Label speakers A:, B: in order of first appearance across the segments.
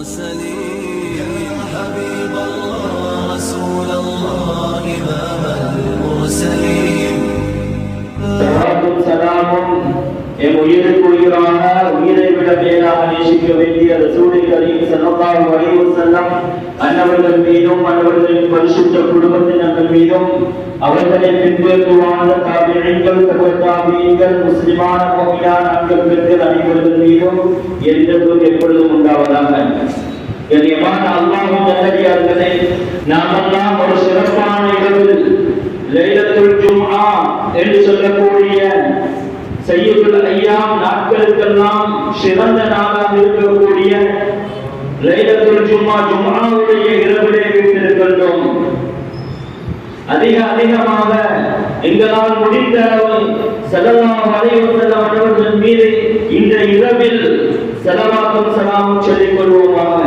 A: المرسلين يا حبيب الله رسول الله إمام المرسلين
B: என் உயிருக்கு உயிரான உயிரை விட மேலாக நேசிக்க வேண்டிய ரசூலை கரீம் ஸல்லல்லாஹு அலைஹி வஸல்லம் அன்னவர்கள் மீதும் அன்னவர்களின் பரிசுத்த குடும்பத்தினர்கள் மீதும் அவர்களை பின்பற்றி வாழ்ந்த தாபிஈன்கள் தபீஈன்கள் முஸ்லிமான முஃமினான ஆண்கள் பெண்கள் அனைவர்கள் மீதும் என்றென்றும் எப்பொழுதும் உண்டாவதாக. கண்ணியமான அல்லாஹ்வின் நல்லடியார்களே, நாமெல்லாம் ஒரு சிறப்பான இரவில் லைலத்துல் ஜும்ஆ என்று சொல்லக்கூடிய சையதுல் ஐயாம் நாட்களுக்கெல்லாம் சிறந்த நாளாக இருக்கக்கூடிய லைலத்துல் ஜும்ஆ ஜும்ஆவுடைய இரவிலே வீட்டிருக்கின்றோம். அதிகமாக எங்களால் முடிந்த அளவு ஸல்லல்லாஹு அலைஹி வஸல்லம் அவர்கள் மீது இந்த இரவில் ஸலவாத்தும் ஸலாமும் சொல்லிக் கொள்வோமாக.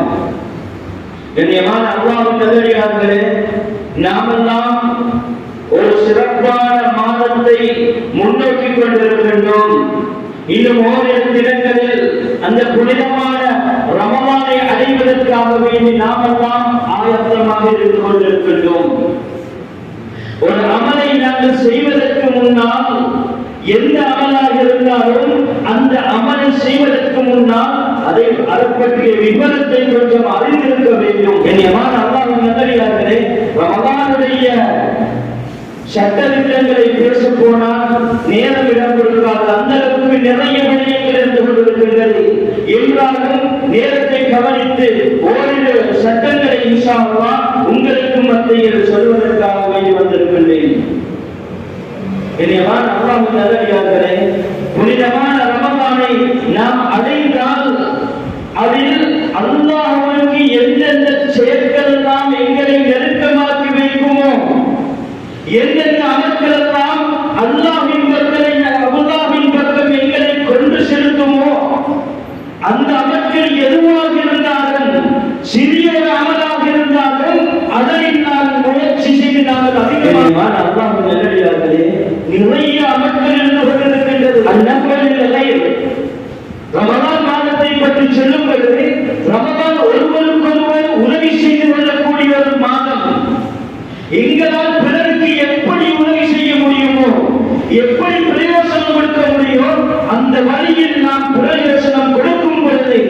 B: கண்ணியமான அல்லாஹ்வின் நல்லடியார்களே, நாமெல்லாம் ஒரு சிறப்பான மாதத்தை முன்னோக்கி கொண்டிருக்கின்றோம். இன்னும் ஓரிரு தினங்களில் அந்த புனிதமான ரமலானை அடைவதற்காக வேண்டி நாமெல்லாம் ஆயத்தமாக இருந்து கொண்டிருக்கின்றோம். ஒரு அமலை நாங்கள் செய்வதற்கு முன்னால், எந்த அமலாக இருந்தாலும் அந்த அமலை செய்வதற்கு முன்னால் அதை பற்றிய விவரத்தை கொஞ்சம் அறிந்திருக்க வேண்டும். கண்ணியமான அல்லாஹ்வின் நல்லடியார்களே, ரமலானுடைய சட்டதிட்டங்களை பேச போனால் நேரம் இடம் கொடுக்காது. அந்த அளவுக்கு நிறைய விடயங்கள் இருந்து கொண்டிருக்கின்றது. என்றாலும் நேரத்தை கவனித்து ஓரிரு சட்டங்களை இன்ஷா அல்லாஹ் உங்களுக்கு மத்தியில் சொல்வதற்காக வேண்டி வந்திருக்கின்றேன். கண்ணியமான அல்லாஹ்வின் நல்லடியார்களே, புனிதமான ரமலானை நாம் அடைந்தால் அதில் அல்லாஹ்வுக்கு எந்தெந்த செயல்கள் எல்லாம் எங்களை நெருக்கமாக்கி வைக்குமோ, எந்தெந்த அமல்கள் எல்லாம் அல்லாஹ்வின் பக்கம் எங்களை கொண்டு செலுத்துமோ, அந்த அமல்கள் எதுவாக இருந்தாலும், சிறிய அமலாக இருந்தாலும் அதனை நான் முயற்சி செய்து நாங்கள் அதிகமாக அல்லாஹ்வின் நல்லடியார்களே, நிறைய அமல்கள் இருந்து கொண்டிருக்கின்றது. அந்நபரில் ரமலான் மாதத்தை பற்றி சொல்லும் பொழுது, ரமலான் ஒருவருக்கொருவர் உதவி செய்து கொள்ளக்கூடிய ஒரு மாதம். எங்களால் பிறருக்கு எப்படி உதவி செய்ய முடியுமோ, எப்படி பிரயோசனம் கொடுக்க முடியுமோ, அந்த வழியில் நாம் பிரயோசனம் கொடுக்கும் பொழுது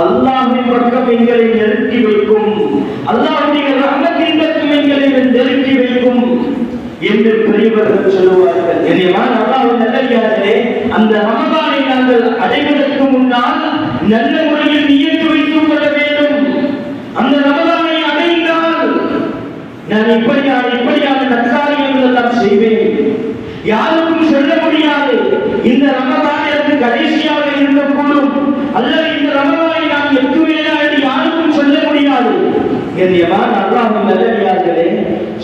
B: அல்லாஹ்வின் பக்கம் எங்களை நெருக்கி வைக்கும், அல்லாஹ்வுடைய ரஹ்மத்தின் பக்கம் எங்களை நெருக்கி வைக்கும் என்று பெரியவர்கள் சொல்லுவார்கள். எனவே அல்லாஹ்வின் நல்லடியார்களே, அந்த ரமலானை நாங்கள் அடைவதற்கு முன்னால் நல்ல முறையில் நியத்து வைத்துக் கொள்ள வேண்டும். அந்த ரமலானை அடைந்தால் நான் இப்படியான நற்காரியங்கள் எல்லாம் செய்வேன், யாருக்கும் சொல்ல முடியாது. இந்த ரமலான் எனக்கு கடைசியாக இருக்கக்கூடும், அல்லது இந்த ரமலானை நான் எட்டுவேனா என்று யாருக்கும் சொல்ல முடியாது. கண்ணியமான அல்லாஹ்வின் நல்லடியார்களே,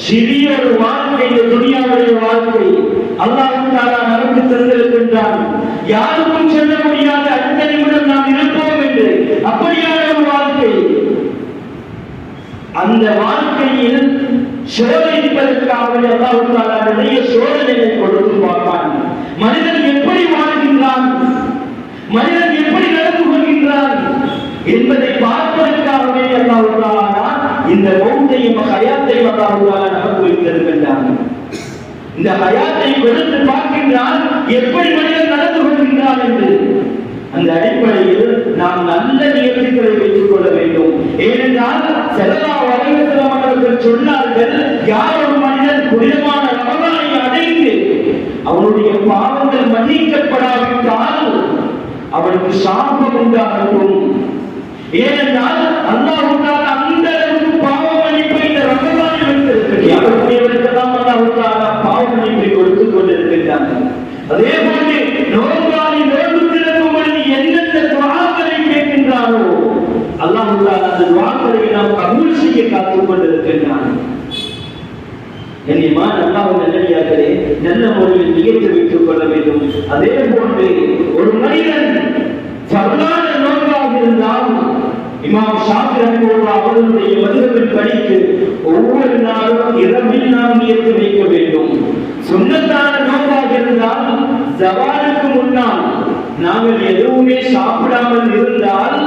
B: சிறிய ஒரு வாழ்க்கை, இந்த துனியாவுடைய வாழ்க்கை அல்லாஹ் தஆலா நமக்கு தந்திருக்கின்றான். யாருக்கும் சொல்ல முடியாது அடுத்த நிமிடம் நாம் இருப்போம் என்று. அப்படியான ஒரு வாழ்க்கை, அந்த வாழ்க்கையில் சோதிப்பதற்காக அல்லாஹ் தஆலா நிறைய சோதனைகளை கொடுத்து பார்ப்பான். மனிதன் எப்படி வாழ்கின்றான், மனிதன் எப்படி நடந்து கொள்கின்றான் என்பதை பார்ப்பதற்காகவே அல்லாஹ் தஆலா இந்த மௌத்தையும் ஹயாத்தையும் அல்லாஹ் தஆலா நமக்கு வைத்திருக்கின்றான். இந்த ஹயாத்தை கொடுத்து பார்க்கின்றான், எப்படி மனிதன் நடந்து கொள்கின்றான் என்று. அந்த அடிப்படையில் நாம் நல்ல நியத்துக்களை வைத்துக் கொள்ள வேண்டும். ஏனென்றால் ஸல்லல்லாஹு அலைஹி வஸல்லம் அவர்கள் சொன்னார்கள், யார் ஒரு மனிதன் புனிதமான ரமலானை அடைந்து அவனுடைய பாவங்கள் மன்னிக்கப்படாவிட்டால் அவனுக்கு சாபம் உண்டாகும். ஏனென்றால் அல்லாஹ் தஆலா அந்த அளவுக்கு பாவ மன்னிப்பை இந்த ரமலானில் வைத்திருக்கிறார். அவர்களுக்கெல்லாம் அல்லாஹ் தஆலா பாவ மன்னிப்பை கொடுத்துக் கொண்டிருக்கிறார். அதே போன்று நோன்பாளி நோன்பு திறக்கும் பொழுது எந்தெந்த துஆக்களை கேட்கின்றாரோ அல்லாஹ் தஆலா அந்த துஆக்களை நாம் கபூல் செய்ய காத்துக் கொண்டிருக்கிறான். கண்ணியமான அல்லாஹ்வின் நல்லடியார்களே, நல்ல முறையில் நியத்து வைத்துக் கொள்ள வேண்டும். அதே போன்று ஒரு மனிதன் ஃபர்லான நோன்பாக இருந்தால், இமாம் ஷாஃபி ரஹ்மத்துல்லாஹி அவர்களுடைய மதுஹபின் படிக்கு ஒவ்வொரு நாளும் இரவில் நாம் நியத்து வைக்க வேண்டும். சுன்னத்தான நோன்பாக இருந்தால் ஜவாலுக்கு முன்னால் நாங்கள் எதுவுமே சாப்பிடாமல் இருந்தால்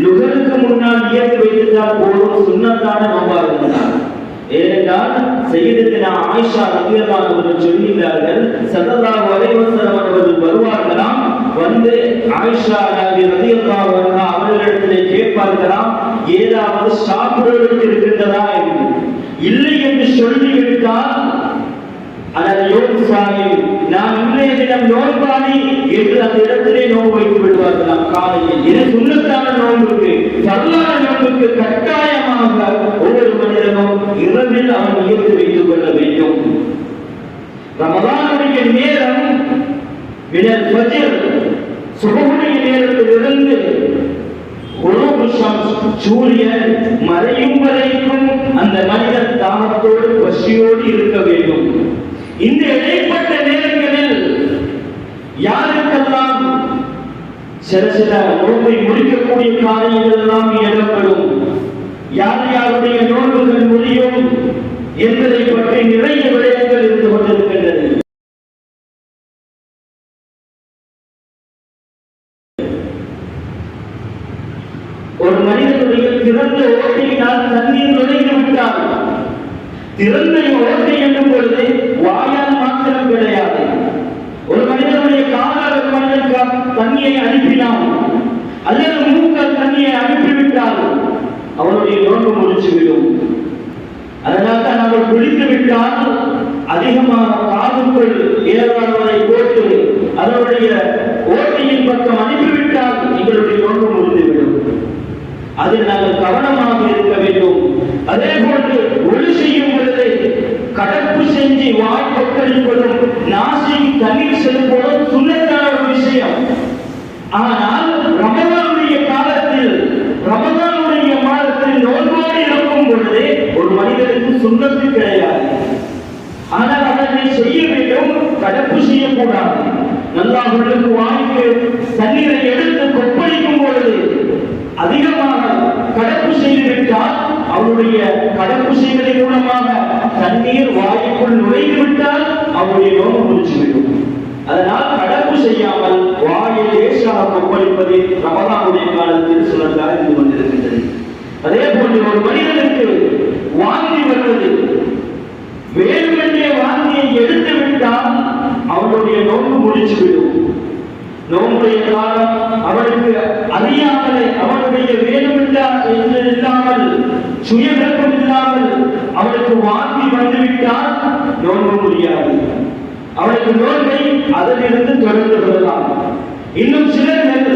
B: லுகருக்கு முன்னால் இயக்கி வைத்திருந்தால் போதும், சுன்னத்தான நோம்பாக இருந்தார். ஏனென்றால் சையதத்தினா ஆயிஷா ரலியல்லாஹு அவர்கள் சொல்கிறார்கள், ஸல்லல்லாஹு அலைஹி வஸல்லம் அவர்கள் வருவார்களாம், வந்து ஆயிஷா ரலியல்லாஹு அன்ஹா அவர்களிடத்திலே கேட்பார்களாம், ஏதாவது சாப்பிடுவதற்கு இருக்கின்றதா என்று. இல்லை என்று சொல்லிவிட்டால் அதன் யோக சாஹிப் நான் இன்றைய தினம் நோன்பாளி என்று அந்த இடத்திலே நோன்பு வைத்து விடுவார்களாம். காலையில் இது சுன்னத்தான நோன்புக்கு, ஃபர்லான நோன்புக்கு கட்டாயமாக ஒவ்வொரு மனிதனும் இரவில் அவன் நியத்து வைத்துக் கொள்ள வேண்டும். ரமதானுடைய நேரம் மினல் ஃபஜ்ர், சுபஹுடைய நேரத்திலிருந்து சூரியன் மறையும் வரைக்கும் அந்த மனிதன் தாகத்தோடு பசியோடு இருக்க வேண்டும். இந்த இடைப்பட்ட நேரங்களில் யாருக்கெல்லாம் சில நோன்பை முடிக்கக்கூடிய காரியங்கள் எல்லாம் ஏற்படும், யார் யாருடைய நோன்புகள் முடியும் என்பதை பற்றி நிறைய விடயங்கள் இருந்து கொண்டிருக்கின்றது. ஒரு மனிதனுடைய திறந்த ஓட்டையினால் தண்ணீர் நுழைந்து விட்டால், திறந்த ஓட்டை என்னும் பொழுது வாயால் மாத்திரம் கிடையாது. ஒரு மனிதனுடைய காலால் ஒரு மனிதன் தண்ணியை அனுப்பினால் அல்லது மூக்கால் தண்ணியை அனுப்பிவிட்டால் அவருடைய நோன்பு முடிச்சுவிடும். அதனால் தான் அவர் குளித்து விட்டால் அதிகமாக காதுக்குள் ஏறாதவரை போட்டு அதனுடைய ஓட்டையின் பக்கம் அனுப்பிவிட்டால் எங்களுடைய நோன்பு முடிந்துவிடும். அதில் நாங்கள் கவனமாக இருக்க வேண்டும். அதே போன்று ஒளி செய்யும் பொழுது கடப்பு செஞ்சு வாய் கொப்பளிப்பதும் நாசி தண்ணீர் செல்லும்போதும் சுன்னத்தான ஒரு விஷயம். ஆனால் ரமதானுடைய காலத்தில், ரமதானுடைய மாதத்தில் நோன்போடு இருக்கும் பொழுது ஒரு மனிதனுக்கு சுன்னத்து கிடையாது. ஆனால் அதனை செய்ய வேண்டும், கடப்பு செய்யக்கூடாது. நல்லா உள்ளுக்கு வாய்க்கு தண்ணீரை எடுத்து கொப்பளிக்கும் பொழுது அதிகமாக கடப்பு செய்துவிட்டால் அவருடைய கடப்பு செய்வதன் மூலமாக தண்ணீர் வாய்க்குள் நுழைந்து விட்டால் அவருடைய நோன்பு முடிச்சுவிடும். அதனால் கடப்பு செய்யாமல் வாயை லேசாக கொப்பளிப்பது ரமதானுடைய காலத்தில் சுன்னத்தாக இருந்து கொண்டிருக்கின்றது. அதே போன்று ஒரு மனிதனுக்கு வாந்தி வருவது, வேண்டுமென்றே வாந்தியை எடுத்து விட்டால் அவனுடைய நோன்பு முடிச்சுவிடும். நோன்புடைய காலம் அவனுக்கு அறியாமலே அவனுடைய வேண்டுமில்லா என்று இல்லாமல் சுயவிருப்பம் இல்லாமல் அவனுக்கு வாந்தி வந்துவிட்டால் நோன்பு முடியாது. அவனுக்கு நோன்பை அதிலிருந்து தொடர்ந்து கொள்ளலாம். இன்னும் சிலர்கள்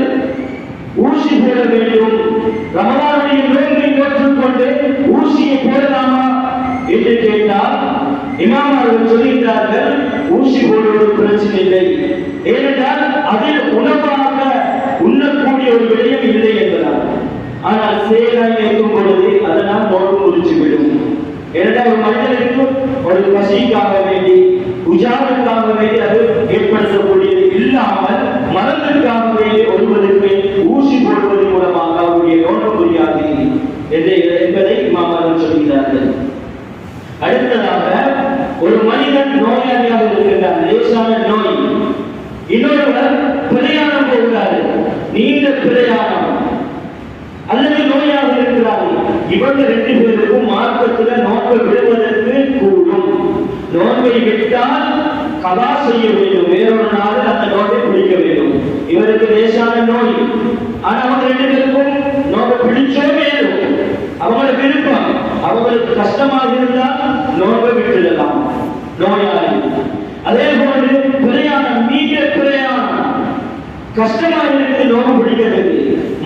B: ஊசி போட வேண்டும், ரமதானுடைய நோன்பை நோற்றுக்கொண்டு ஊசியை போடலாமா என்று கேட்டால் இமாம் அவர்கள் சொல்கிறார்கள், ஊசி போடுவது பிரச்சனை இல்லை. ஏனென்றால் அதில் உணவாக உண்ணக்கூடிய ஒரு விடயம் இல்லை என்பதால். ஆனால் சேராக இருக்கும் பொழுது அதனால் நோன்பு முடிச்சுவிடும். ஏனென்றால் ஒரு மனிதனுக்கு ஒரு பசிக்காக வேண்டி, உஜாவுக்காக வேண்டி அது ஏற்படுத்தக்கூடியது இல்லாமல் மனதிற்காக வேண்டி ஒருவருக்கு ஊசி போடுவதன் மூலமாக அவருடைய நோன்பு முடியாது என்பதை இமாம் அவர்கள் சொல்கிறார்கள். அடுத்ததாக ஒரு மனிதன் நோயாளியாக இருக்கின்றார், லேசான நோய். இன்னொருவர் பிரயாணம் போகிறார், நீண்ட பிரயாணம், அல்லது நோயாக இருக்கிறார். இவங்க ரெண்டு பேருக்கும் மார்க்கத்தில் நோன்பை விடுவதற்கு கூடும். நோன்பை விட்டால் கதா செய்ய வேண்டும், வேறொரு நாள் அந்த நோன்பை பிடிக்க வேண்டும். இவருக்கு லேசான நோய், ஆனால் அவங்க ரெண்டு பேருக்கும் நோன்பை பிடிச்சோ வேணும், அவங்கள விருப்பம். அவங்களுக்கு கஷ்டமாக இருந்தால் நோன்பை விட்டுடலாம் நோயாளி. அதே போன்று பிரயாணம், நீண்ட பிரயாணம், கஷ்டமாக இருந்து நோன்பு பிடிக்கிறது,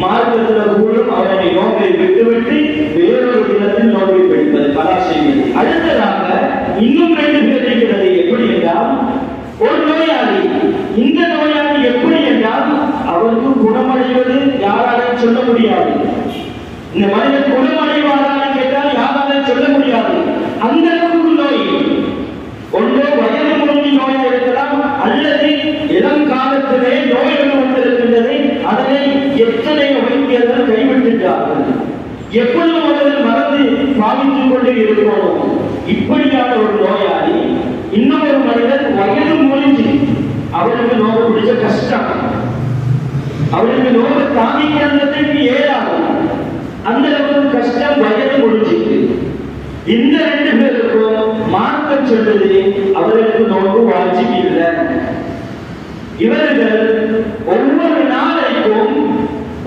B: மார்க்கத்தில் கூடும் அவனை நோன்பை விட்டுவிட்டு வேறொரு தினத்தில் நோன்பை பிடிப்பது, கலா செய்வது. அடுத்ததாக இன்னும் ரெண்டு பேர் இருக்கிறது. எப்படி என்றால், ஒரு நோயாளி, இந்த நோயாளி எப்படி என்றால் அவருக்கு குணமடைவது யாராலும் சொல்ல முடியாது. இந்த மனிதன் குணமடைவாரான்னு கேட்டால் யாராலும் சொல்ல முடியாது. அந்த அளவுக்கு நோய், ஒன்றோ வயது முறிஞ்சி நோய் இருக்கலாம், அல்லது இளம் காலத்திலே நோய்கள் வந்திருக்கின்றது. அதனை எத்தனை வைத்தியர்கள் கைவிட்டுட்டார்கள். எப்பொழுதும் அவர்கள் மறந்து பாவித்துக் கொண்டு இருக்கணும். இப்படியான ஒரு நோயாளி, இன்னொரு மனிதன் வயது முறிஞ்சி, அவருக்கு நோய் பிடிச்ச கஷ்டம், அவருக்கு நோய் தாங்கிக்கிறதுக்கு ஏறாது. அந்த அளவுக்கு கஷ்டம் வயது முடிஞ்சிட்டு. இந்த 2 பேருக்கும் மார்க்கம் சொல்றது அவர்களுக்கு நோன்பு வாஜிப் இல்லை. இவர்கள் ஒவ்வொரு நாளைக்கும்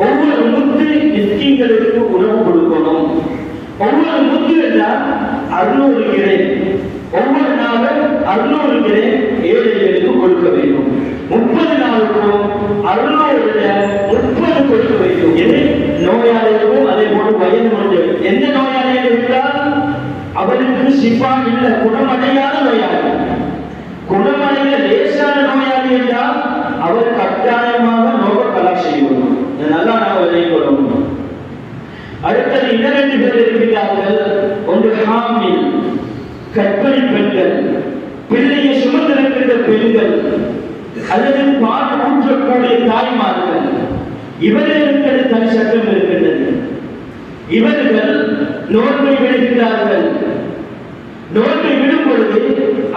B: ஒவ்வொரு முத்து மிஸ்கீன்களுக்கு உணவு கொடுக்கணும். ஒவ்வொரு முத்து என்றால் 600 கிராம். ஒவ்வொரு நாளும் 600 கிராம் ஏழைகளுக்கு கொடுக்க வேண்டும். 30 நாளுக்கும் 600 கொடுக்க வேண்டும். இது நோயாளிக்கும் அதே போல வயது முடிஞ்சு. எந்த நோயாளி என்றால் அவருக்கு சிஃபா இல்ல, குணமடையாத நோயாளி. குணமடைய லேசான நோயாளி என்றால் அவர் கட்டாயமாக நோக கலா செய்யணும். நல்லா நான் விளையப்படணும். அடுத்தது இன்னும் 2 பேர் இருக்கிறார்கள். ஒன்று ஹாமில், கர்ப்பிணி பெண்கள், பிள்ளையை சுமந்திருக்கின்ற பெண்கள், அல்லது பால் ஊற்றக்கூடிய தாய்மார்கள். இவர்களுக்கு தனி சட்டம் இருக்கின்றது. இவர்கள் நோன்பை விடுகிறார்கள். நோன்பை விடும் பொழுது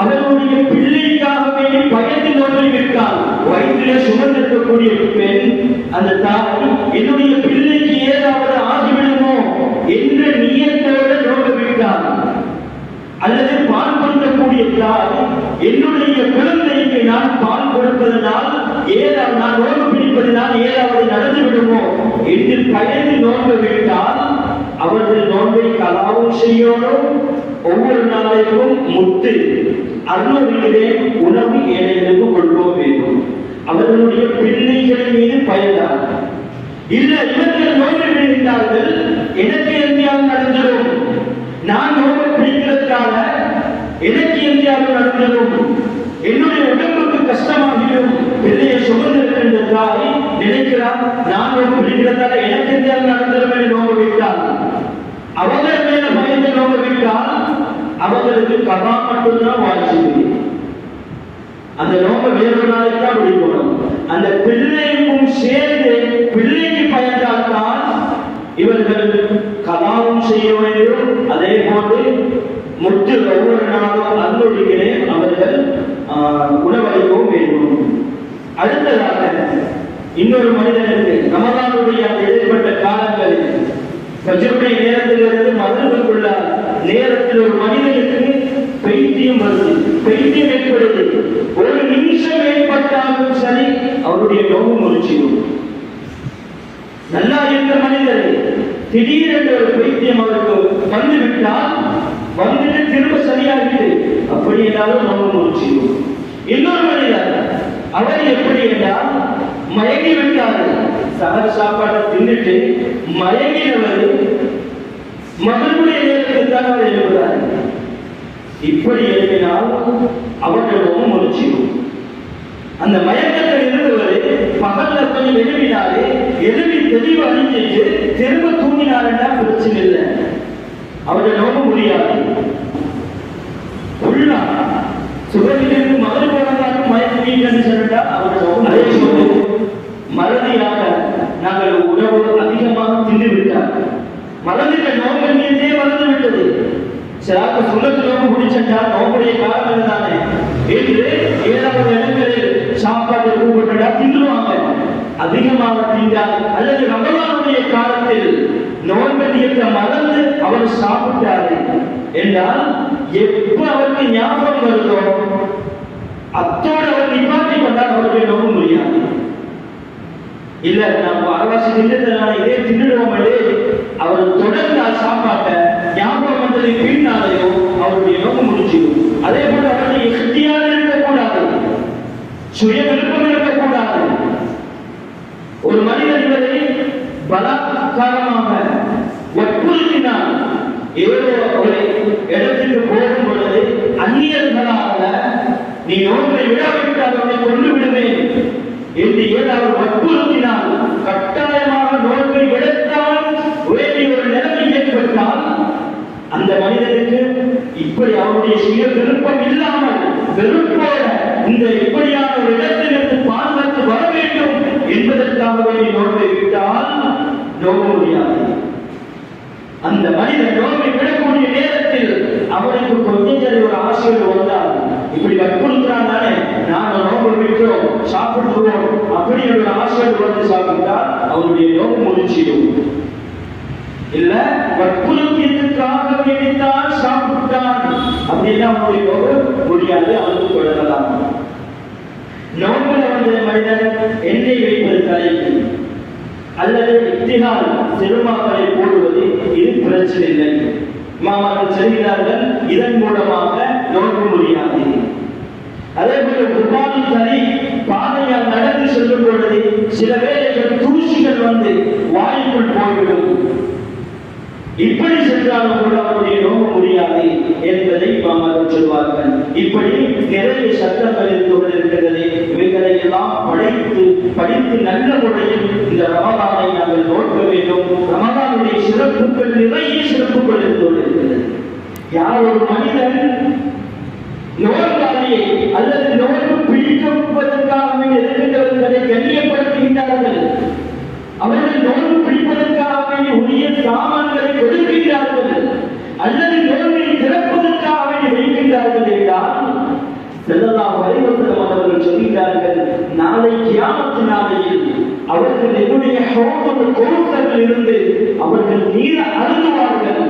B: அவர்களுடைய பிள்ளைக்காக வேண்டி பயந்து நோன்பை விட்டால், வயிற்றிலே சுமந்திருக்கக்கூடிய பெண் அந்த தாய் என்னுடைய பிள்ளைக்கு ஏதாவது ஆகிவிடுமோ என்ற நியத்தோடு நோன்பை விட்டால், அல்லது பால் கொடுக்கக்கூடிய தாய் என்னுடைய குழந்தைக்கு நான் பால் கொடுப்பதனால் ஏதாவது நான் நோன்பு பிடிப்பதனால் ஏதாவது நடந்து விடுமோ என்று பயந்து நோன்பு விட்டால் அவர்கள் நோன்பை கலாவும் செய்யணும். ஒவ்வொரு நாளைக்கும் முத்து 600 உணவு ஏழைகளுக்கு கொடுக்க வேண்டும். அவர்களுடைய பிள்ளைகளின் மீது பயந்தார். இல்லை, இவர்கள் நோன்பு விடுகின்றார்கள், எனக்கு எந்தியாவது நடந்துடும், நான் நோன்பு பிடிக்கிறதுக்காக எனக்கு எந்தியாவது நடந்துடும், என்னுடைய உடம்புக்கு கஷ்டமாகிடும். பிள்ளையை சுமந்திருக்கின்ற தாய் நினைக்கிறார், நான் நோன்பு பிடிக்கிறதால எனக்கு எந்தியாவது நடந்துடும் என்று நோன்பு விட்டார். அவர்கள் மேல பயந்து நோன்பு விட்டால் அவர்களுக்கு கதா மட்டும்தான் வாய்ச்சிது. அந்த நோன்பு வேறு நாளைக்கு தான் பிடிக்கணும். அந்த பிள்ளைக்கும் சேர்ந்து பிள்ளைக்கு பயந்தால்தான் இவர்கள் கதாவும் செய்ய வேண்டும். அதே போன்று முற்று ஒவ்வொரு நாளும் 600 அவர்கள் உணவளிக்கவும் வேண்டும். அடுத்ததாக இன்னொரு மனிதனுக்கு ரமலானுடைய அந்த இடைப்பட்ட காலங்களில் ஃபஜ்ருடைய நேரத்திலிருந்து மகரிபுக்குள்ள நேரத்தில் ஒரு மனிதனுக்கு பைத்தியம் வருது, பைத்தியம் ஏற்படுது. ஒரு நிமிஷம் ஏற்பட்டாலும் சரி அவருடைய நோவு முறிச்சிடும். நல்லா இருந்த மனிதர் திடீரென்று ஒரு பைத்தியம் அவருக்கு வந்துவிட்டால் வந்துட்டு திரும்ப சரியாகிட்டு அப்படி என்றாலும் நோவு முறிச்சிடும். இன்னொரு மனிதர் அவர் எப்படி என்றால் மயங்கி விட்டாரு. சகஜ சாப்பாட்டை தின்னுட்டு மயங்கினவர் மகனுடைய நேரத்தில் தான் அவர் எழுதுகிறார். இப்படி எழுதினால் அவர்கள் நோவு முறிச்சிடும். அந்த மயக்கத்தில் இருந்தவர் பகல்ல கொஞ்சம் எழுதினாரு, எழுதி தெளிவு அணிஞ்சிட்டு திரும்ப தூங்கினாருன்னா பிரச்சனை இல்லை, அவர்கள் நோக்க முடியாது. உள்ளா சுகத்திலிருந்து மகள் போனதாலும் மயக்கீங்கன்னு சொல்லிட்டா அவர்கள் அதே சொல்லு மறதியாக நாங்கள் உணவு அதிகமாக தின்று விட்டார். மறந்துட்ட நோக்கம் நீந்தே மறந்து விட்டது. சிலாக்க சுண்ணத்து நோக்கு பிடிச்சா நோக்குடைய காரணம் தானே என்று ஏதாவது இடங்களில் சாப்பாடு கூப்பிட்டா தின்றுவாங்க. அதிகமாக தின்றார் அல்லது ரமலானுடைய காலத்தில் நோன்பதியத்தை மறந்து அவர் சாப்பிட்டாரு என்றால் எப்ப அவருக்கு ஞாபகம் வருதோ அத்தோடு அவர் நிப்பாட்டி கொண்டால் அவருடைய நோக்க முடியாது. இல்ல நம்ம அரவாசி திட்டத்தினால இதே தின்னுடுவோம் அவர் தொடர்ந்து சாப்பாட்டை ஞாபகம் வந்ததை பின்னாலேயோ அவருடைய நோக்கம் முடிச்சிடும். அதே போல அவருடைய இறுதியாக இருக்கக்கூடாது, சுய விருப்பம் இருக்கக்கூடாது. ஒரு மனிதன் இவரை பலாத்காரமாக வற்புறுத்தினால் ஏதோ ஒரு இடத்துக்கு போகும் பொழுது அந்நியர்களாக நீ நோக்கை விடாவிட்டால் அவனை கொண்டு விடுவேன் என்று ஏதாவது வற்புறுத்தினால் கட்டாயமாக நோக்கை விடத்தான் வேண்டிய ஒரு நிலைமை ஏற்பட்டால் அந்த மனிதனுக்கு இப்படி அவருடைய சுய விருப்பம் இல்லாமல் வெறுப்போட இந்த இப்படியான ஒரு இடத்திலிருந்து பாதுகாத்து வர வேண்டும் என்பதற்காக வேண்டிய நோக்கை விட்டால் நோக்க முடியாது. அந்த மனிதன் நோக்கை விடக்கூடிய நேரத்தில் அவனுக்கு கொஞ்சம் சரி ஒரு ஆசையோடு வந்தால் இப்படி வற்புறுத்துறான் தானே நாங்கள் நோக்க விட்டோம் சாப்பிடுவோம் அப்படி ஒரு ஆசையோடு வந்து சாப்பிட்டால் அவருடைய நோக்கம் முடிச்சிடும். இல்ல வற்புறுத்தியதுக்காக வேண்டித்தான் சாப்பிட்டான் அப்படின்னா அவனுடைய முடியாது அவனுக்கு கொள்ளலாம். நோக்கில வந்த மனிதன் எண்ணெய் வைப்பது தலைக்கு அல்லது இத்திகால் சிறுமாக்களை போடுவது இது பிரச்சனை இல்லை. மாமாக்கள் செல்கிறார்கள், இதன் மூலமாக நோக்க முடியாது. அதே போல குர்பானி தனி பாதையால் நடந்து செல்லும் பொழுது சில வேளைகள் தூசிகள் வந்து வாயுக்குள் போய்விடும். இப்படி சென்றாலும் கூட அவருடைய நோக்க முடியாது என்பதை மாமாக்கள் சொல்வார்கள். இப்படி நிறைய சட்டங்கள் இருந்து கொண்டிருக்கிறது. இவைகளை எல்லாம் படித்து நல்ல முறையில் இந்த ரமதானை நாங்கள் நோக்க வேண்டும். ரமதானுடைய சிறப்புகள் நிறைய சிறப்புகள் இருந்து கொண்டிருக்கிறது. யார் ஒரு மனிதன் நோயாளியை அல்லது நோய்க்கு பிடிப்பதற்காக இருக்கின்றவர்களை கண்ணியப்படுத்துகின்றார்கள். அவர்கள் நோய்க்கு பிடிப்பதற்காக உரிய சாமான்களை கொடுக்கின்றார்கள் அல்லது நோயை திறப்பதற்காக வைக்கின்றார்கள் என்றால் ஸல்லல்லாஹு அலைஹி வஸல்லம் அவர்கள் சொல்கிறார்கள், நாளை கியாமத் நாளையில் அவர்கள் என்னுடைய ஹௌதுல் கௌசரில் இருந்து அவர்கள் நீர் அருந்துவார்கள்.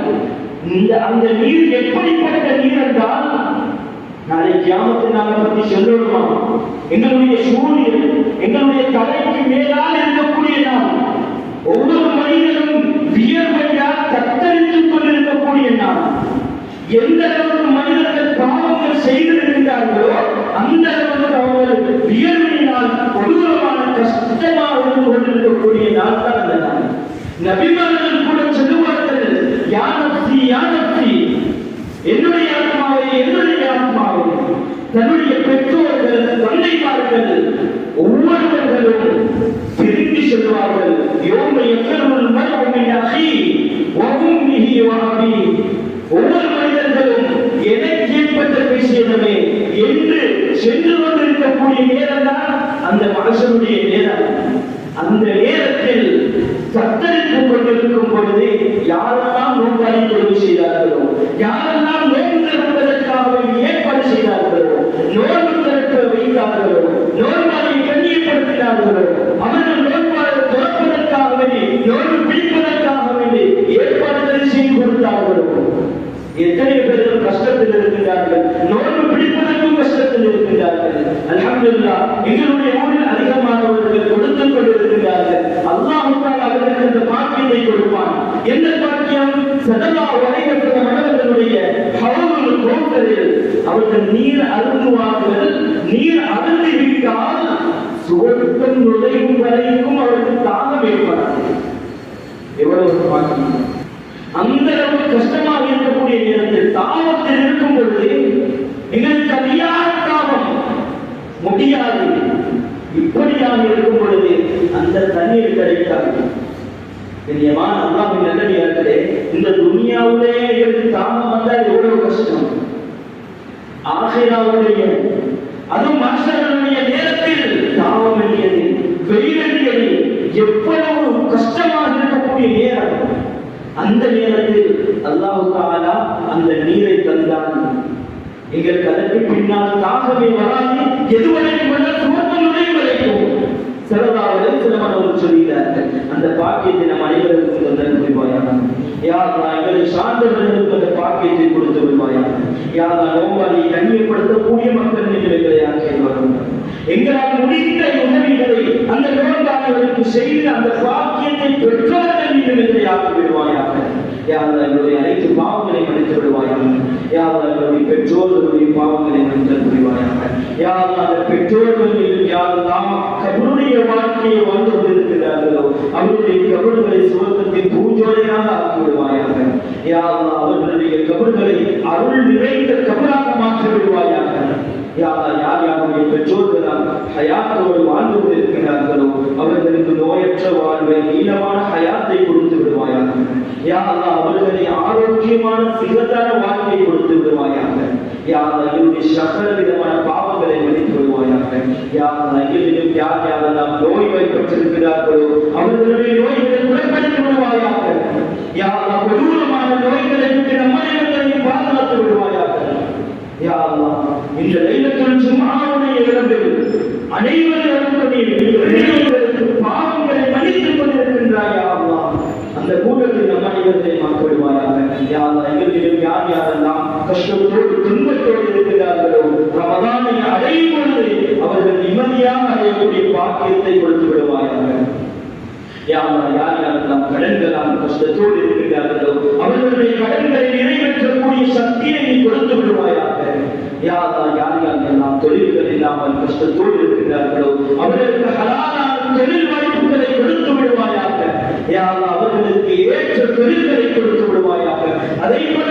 B: அந்த நீர் எப்படிப்பட்ட நீர் என்றால், நாளை கியாமத் நாளை பற்றி சொல்லணுமா? எங்களுடைய சூரியன் எங்களுடைய தலைக்கு மேலால் இருக்கக்கூடிய நாள், ஒவ்வொரு மனிதனும் வியர்வையால் தத்தளித்துக் கொண்டிருக்கக்கூடிய நாள். எந்த அளவுக்கு மனிதர்கள் பாவங்கள் செய்திருக்கின்றார்களோ அந்த அளவுக்கு அவர்கள் வியர்வையினால் கொடூரமான கஷ்டமாக இருந்து கொண்டிருக்கக்கூடிய நாள் தான் அந்த நாள். நபிமார்கள் கூட சொல்லுவார்கள், யா நஃப்ஸி யா நஃப்ஸி, என்னுடைய ஆத்மாவை என்னுடைய ஆத்மாவை. தன்னுடைய பெற்றோர்கள் தந்தைமார்கள் ஒவ்வொருவர்களும் பிரிந்து சொல்வார்கள், யௌம யஃபிருல் மர்உ மின் அஹீ வ உம்மிஹி வ அபீஹி. ஒவ்வொரு மனிதர்களும் எனக்கு ஏற்பட்ட விஷயமே என்று சென்று கொண்டிருக்கக்கூடிய நேரம் தான் அந்த மனுஷனுடைய நேரம். அந்த நேரத்தில் சத்தரித்துக் கொண்டிருக்கும் பொழுது யாரெல்லாம் நோக்காளி கொள்கை செய்தார்களோ, யாரெல்லாம் நோன்பு திறப்பதற்காக ஏற்பாடு செய்தார்களோ, நோன்பு திறக்க வைத்தார்களோ, நோன்பாளியை கண்ணியப்படுத்தினார்களோ, அவர்கள் நோன்பாளை திறப்பதற்காக வேண்டி நோன்பு பிடிப்பதற்காக வேண்டி ஏற்பாடுகளை செய்து கொடுத்தார்களோ, எத்தனை பேர்கள் கஷ்டத்தில் இருக்கின்றார்கள், நோன்பு பிடிப்பதற்கும் கஷ்டத்தில் இருக்கின்றார்கள். அல்ஹம்துலில்லாஹ், எங்களுடைய ஊரில் அதிகமானவர்கள் கொடுத்துக் கொண்டிருக்கிறார்கள். அல்லாஹ் அவர்களுக்கு அந்த பாக்கியத்தை கொடுப்பான். என்ன பாக்கியம்? ஸல்லல்லாஹு அலைஹி வஸல்லம் அவர்களுடைய ஹௌதுல் கௌசரில் அவர்கள் நீர் அருந்துவார்கள். நீர் அருந்திவிட்டால் சுவர்க்கம் நுழையும் வரைக்கும் அவருக்கு தாகம் ஏற்படாது. எவ்வளவு பாக்கியம்! அந்த அளவுக்கு கஷ்டமாக இருக்கக்கூடிய நேரத்தில் தாகத்தில் இருக்கும் பொழுது எங்களுக்கு அதிகார தாகம் முடியாது. இப்படியாக இருக்கும் பொழுது அந்த தண்ணீர் கிடைக்காது. கண்ணியமான அல்லாஹ்வின் நல்லடியார்களே, இந்த துனியாவிலே எங்களுக்கு தாகம் வந்தால் எவ்வளவு கஷ்டம். ஆகிராவுடைய அதுவும் மனுஷர்களுடைய நேரத்தில் தாகம் வேண்டியது, வெயில் வேண்டியது எவ்வளவு கஷ்டமாக இருக்கக்கூடிய நேரம். அந்த நேரத்தில் அல்லாஹ் தஆலா அந்த நீரை தந்தான். எங்களுக்கு அதற்கு பின்னால் தாகமே வராது. எதுவரைக்கும் சுவர்க்கம் நுழையும் வரைக்கும் ஸல்லல்லாஹு அலைஹி வஸல்லம் அவர்கள் சொல்கிறார்கள். அந்த பாக்கியத்தை நம் அனைவருக்கும் தந்தல் புரிவாயாக. யா அல்லாஹ், எங்களை சார்ந்தவர்களுக்கு அந்த பாக்கியத்தை கொடுத்து விடுவாயாக. யா அல்லாஹ், நோயாளியை கண்ணியப்படுத்தக்கூடிய மக்கள் மீது எங்களை ஆக்கியவர்கள். எங்களால் முடிந்த உதவிகளை அந்த நோயாளிகளுக்கு செய்து அந்த பாக்கியத்தை பெற்றவர்கள் மீது எங்களை ஆக்கி விடுவாயாக. யா அல்லாஹ், எங்களுடைய அனைத்து பாவங்களை மன்னித்து விடுவாயாக. யா அல்லாஹ், எங்களுடைய பெற்றோர்களுடைய பாவங்களை மன்னித்து விடுவாயாக. யா அல்லாஹ், அந்த பெற்றோர்கள் யாரெல்லாம் கபருடைய வாழ்க்கையை வாழ்ந்து கொண்டிருக்கிறார்களோ அவருடைய கபர்களை சுவர்க்கத்தின் பூஞ்சோலையாக ஆக்கி விடுவாயாக. யா அல்லாஹ், அவர்களுடைய கபர்களை அருள் நிறைந்த கபராக மாற்றி விடுவாயாக. யா அல்லாஹ், யார் யாருடைய பெற்றோர்களால் ஹயாத்தோடு வாழ்ந்து கொண்டிருக்கிறார்களோ அவர்களுக்கு நோயற்ற வாழ்வை, நீளமான ஹயாத்தை கொடுத்து விடுவாயாக. யா அல்லாஹ், அவர்களை ஆரோக்கியமான சிறந்தான வாழ்க்கையை கொடுத்து விடுவாயாக. யா அல்லாஹ், என்னுடைய சகல விதமான பாவங்களை மன்னித்து விடுவாயாக. யா அல்லாஹ், எங்களிலும் யார் யாரெல்லாம் நோய் வைக்கப்பட்டிருக்கிறார்களோ அவர்களுடைய நோய்களை குணப்படுத்தி விடுவாயாக. யா அல்லாஹ், கொடூரமான நோய்களை விட்டு நம் அனைவரையும் பாதுகாத்து விடுவாயாக. யா அல்லாஹ், இந்த லைலத்துல் ஜும்ஆவுடைய இரவில் அனைவரும் பாவங்களை மன்னித்துக் கொண்டிருக்கின்றாய். யா அல்லாஹ், அந்த கூட்டத்தில் நம் அனைவரும் பாக்கியத்தை கொடுத்து விடுவாயாக. யா அல்லாஹ், யார் யாரெல்லாம் கடன்களால் கஷ்டத்தோடு இருக்கிறார்களோ அவர்களுடைய கடன்களை நிறைவேற்றக்கூடிய சக்தியை நீ கொடுத்து விடுவாயாக. யா அல்லாஹ், யார் யாரெல்லாம் தொழில்கள் இல்லாமல் கஷ்டத்தோடு இருக்கிறார்களோ அவர்களுக்கு ஹலாலான தொழில் வாய்ப்புகளை கொடுத்து விடுவாயாக. யா அல்லாஹ், அவர்களுக்கு ஏற்ற தொழில்களை கொடுத்து விடுவாயாக. அதை போல